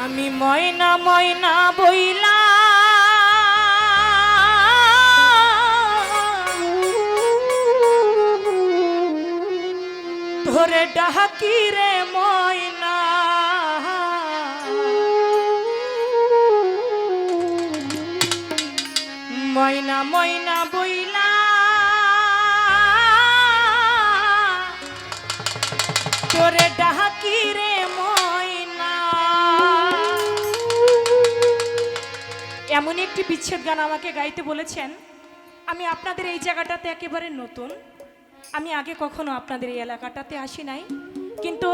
আমি ময়না ময়না বইলা ধরে ডাকি রে ময়না, ময়না ময়না বইলা ধরে ডাকি রে ময়না। এমন একটি বিচ্ছেদ গান আমাকে গাইতে বলেছেন। আমি আপনাদের এই জায়গাটাতে একেবারে নতুন, আমি আগে কখনো আপনাদের এই এলাকাটাতে আসি নাই, কিন্তু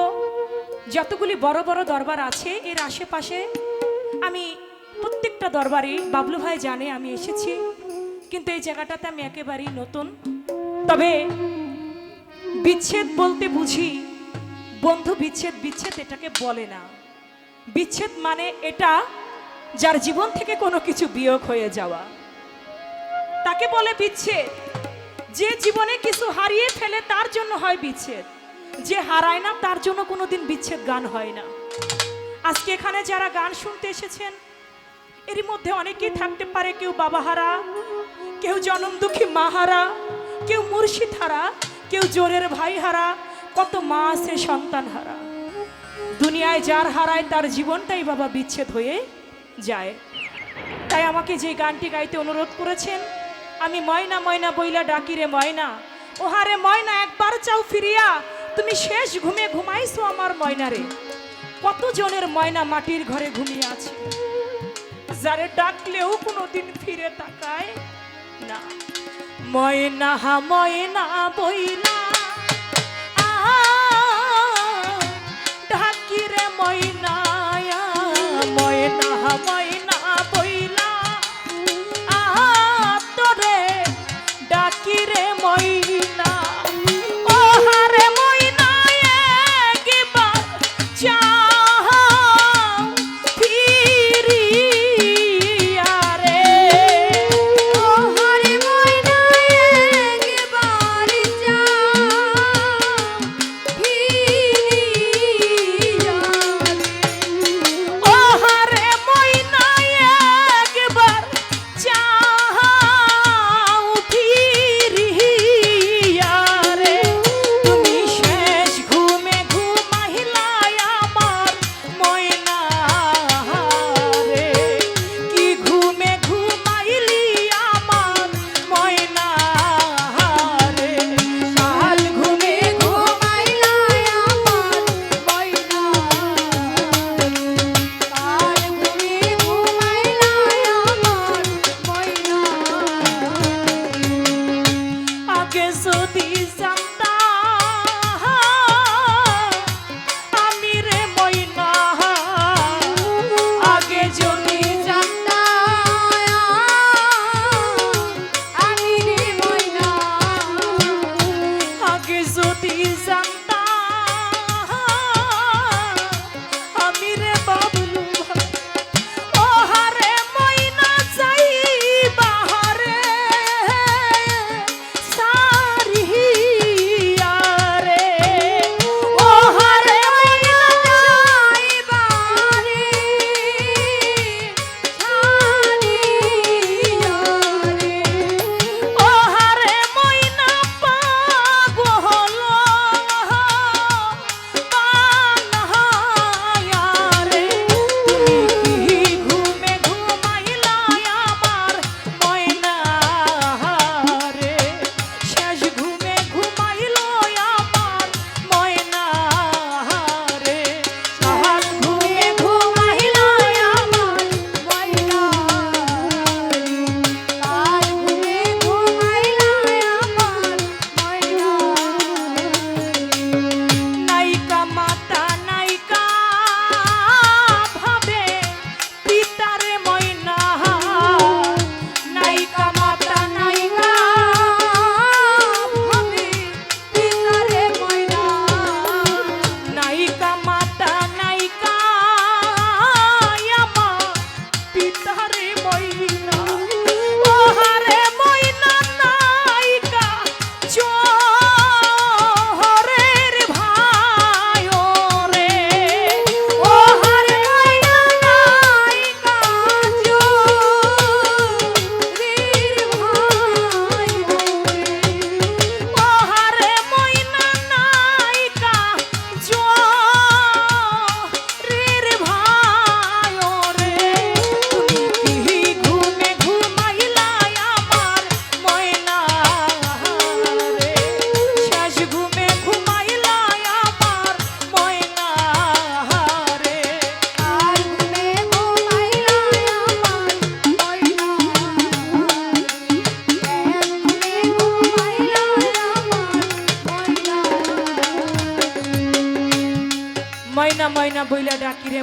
যতগুলি বড় বড় দরবার আছে এর আশেপাশে আমি প্রত্যেকটা দরবারে বাবলু ভাই জানে আমি এসেছি, কিন্তু এই জায়গাটাতে আমি একেবারেই নতুন। তবে বিচ্ছেদ বলতে বুঝি বন্ধু, বিচ্ছেদ বিচ্ছেদ এটাকে বলে না। বিচ্ছেদ মানে এটা যার জীবন থেকে কোনো কিছু বিয়োগ হয়ে যাওয়া, তাকে বলে বিচ্ছেদ। যে জীবনে কিছু হারিয়ে ফেলে তার জন্য হয় বিচ্ছেদ, যে হারায় না তার জন্য কোনোদিন বিচ্ছেদ গান হয় না। আজকে এখানে যারা গান শুনতে এসেছেন এরই মধ্যে অনেকেই থাকতে পারে কেউ বাবাহারা, কেউ জনম দুঃখী মাহারা, কেউ মুর্শিদ হারা, কেউ জোরের ভাই হারা, কত মা আছে সন্তান হারা। দুনিয়ায় যার হারায় তার জীবনটাই বাবা বিচ্ছেদ হয়ে যায়। তাই আমাকে যে গানটি গাইতে অনুরোধ করেছেন, আমি ময়না ময়না বইলা ডাকি রে ময়না, ওহারে ময়না একবার চাও ফিরিয়া, তুমি শেষ ঘুমে ঘুমাইছো আমার ময়না রে। কত জনের ময়না মাটির ঘরে ঘুমিয়ে আছে, যারে ডাকলেও কোনোদিন ফিরে তাকায় না। ময়না হা ময়না বইলা ডাকি রে ময়না, ময়না হা ময়না বইলা তোরে ডাকি রে ময়না। ও হারে ময়না একবার চাও ফিরিয়া রে, ও হারে ময়না একবার চাও ফিরিয়া রে।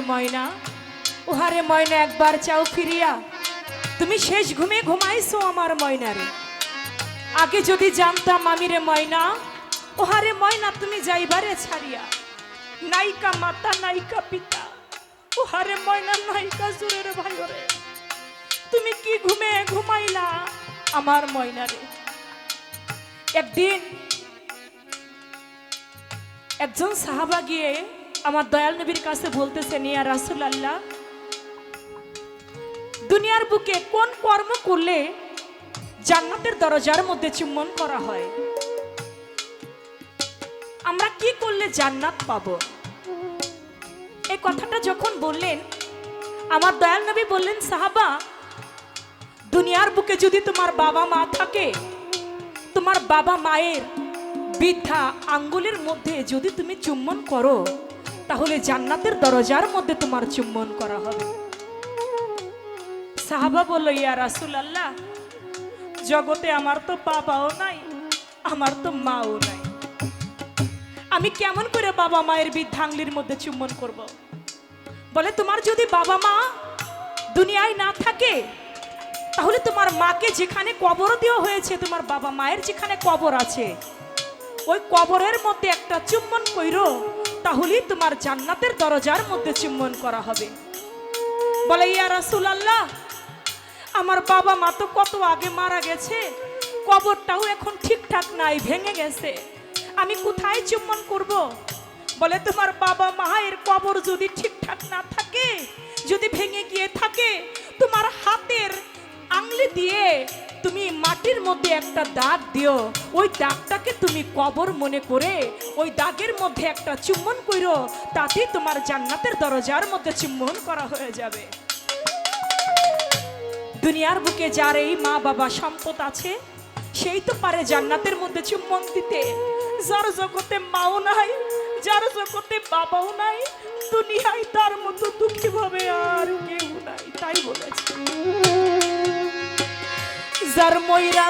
ময়না, ওহারে ময়না একবার চাও ফিরিয়া। তুমি শেষ ঘুমে ঘুমাইছো আমার ময়নারে। আগে যদি জানতাম আমি রে ময়না, ওহারে ময়না তুমি যাইবারে ছাড়িয়া। নাইকা মাতা নাইকা পিতা, ওহারে ময়না নাইকা জোরের ভাই রে। তুমি কি ঘুমে ঘুমাইলা আমার ময়নারে। একদিন একজন সাহাবা গিয়ে আমার দয়াল নবীর কাছে বলতেছেন, ইয়া রাসূলুল্লাহ, দুনিয়ার বুকে কোন কর্ম করলে জান্নাতের দরজার মধ্যে চুম্বন করা হয়? আমরা কি করলে জান্নাত পাবো? এই কথাটা যখন বললেন, আমার দয়াল নবী বললেন, সাহাবা, দুনিয়ার বুকে যদি তোমার বাবা মা থাকে, তোমার বাবা মায়ের বৃদ্ধা আঙ্গুলের মধ্যে যদি তুমি চুম্বন করো, তাহলে জান্নাতের দরজার মধ্যে তোমার চুম্বন করা হবে। সাহাবা বলল, ইয়া রাসূলুল্লাহ, জগতে আমার তো বাবাও নাই, আমার তো মাও নাই, আমি কেমন করে বাবা মায়ের বৃদ্ধা আঙ্গুলের মধ্যে চুম্বন করব? বলে, তোমার যদি বাবা মা দুনিয়ায় না থাকে, তাহলে তোমার মাকে যেখানে কবর দেওয়া হয়েছে, তোমার বাবা মায়ের যেখানে কবর আছে, ওই কবরের মধ্যে একটা চুম্বন কইরো, তাহলেই তোমার জান্নাতের দরজার মধ্যে চুম্বন করা হবে। বলে, ইয়া রাসূলুল্লাহ, আমার বাবা মা তো কত আগে মারা গেছে, কবরটাও এখন ঠিকঠাক নাই, ভেঙে গেছে, আমি কোথায় চুম্বন করব? বলে, তোমার বাবা মায়ের কবর যদি ঠিকঠাক না থাকে, যদি ভেঙে গিয়ে থাকে, তোমার হাতের আঙ্গুলি দিয়ে তুমি মাটির মধ্যে একটা দাগ দিও, ওই দাগটাকে তুমি কবর মনে করে ওই দাগের মধ্যে একটা চুম্বন কইরো, তাতেই তোমার জান্নাতের দরজার মধ্যে চুম্বন করা হয়ে যাবে। দুনিয়ার বুকে যার এই মা বাবা সম্পদ আছে, সেই তো পারে জান্নাতের মধ্যে চুম্বন দিতে। যার জগতে মাও নাই, যার জগতে বাবাও নাই, দুনিয়ায় তার মতো দুঃখী ভাবে আর কেউ নাই। তাই বলেছে, যার ময়রা